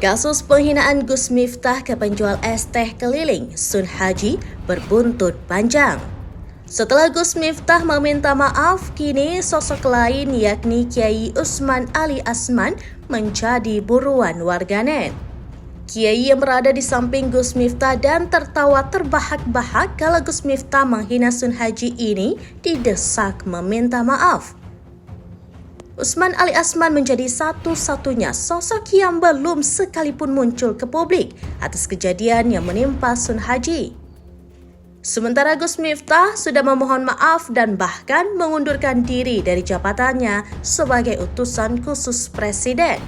Kasus penghinaan Gus Miftah ke penjual es teh keliling Sun Haji berbuntut panjang. Setelah Gus Miftah meminta maaf, kini sosok lain yakni Kiai Usman Ali Asman menjadi buruan warganet. Kiai yang berada di samping Gus Miftah dan tertawa terbahak-bahak kalau Gus Miftah menghina Sun Haji ini didesak meminta maaf. Usman Ali Asman menjadi satu-satunya sosok yang belum sekalipun muncul ke publik atas kejadian yang menimpa Sun Haji. Sementara Gus Miftah sudah memohon maaf dan bahkan mengundurkan diri dari jabatannya sebagai utusan khusus Presiden.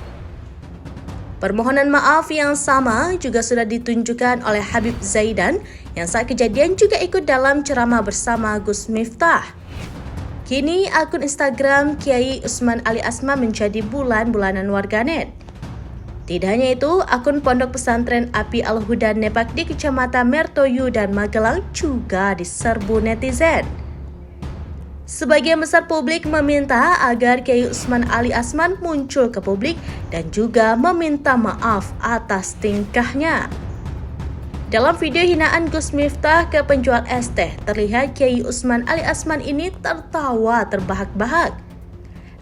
Permohonan maaf yang sama juga sudah ditunjukkan oleh Habib Zaidan yang saat kejadian juga ikut dalam ceramah bersama Gus Miftah. Kini akun Instagram Kiai Usman Ali Asman menjadi bulan-bulanan warganet. Tidak hanya itu, akun Pondok Pesantren Api Al-Huda Nepak di Kecamatan Mertoyu dan Magelang juga diserbu netizen. Sebagian besar publik meminta agar Kiai Usman Ali Asman muncul ke publik dan juga meminta maaf atas tingkahnya. Dalam video hinaan Gus Miftah ke penjual es teh, terlihat Kiai Usman Ali Asman ini tertawa terbahak-bahak.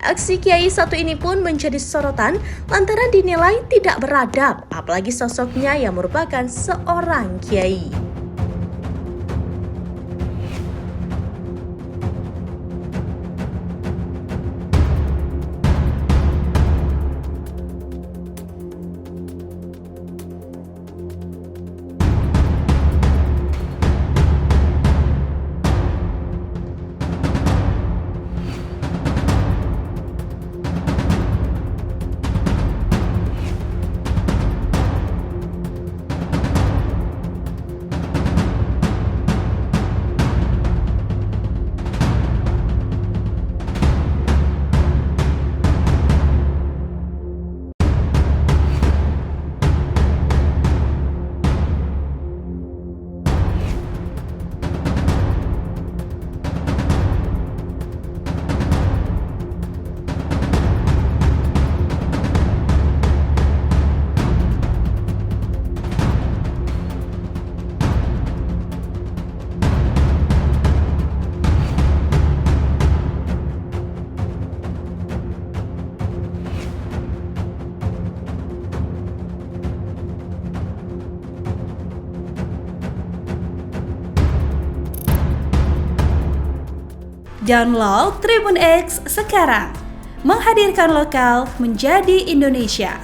Aksi Kiai satu ini pun menjadi sorotan lantaran dinilai tidak beradab, apalagi sosoknya yang merupakan seorang kiai. Download Tribun X sekarang, menghadirkan lokal menjadi Indonesia.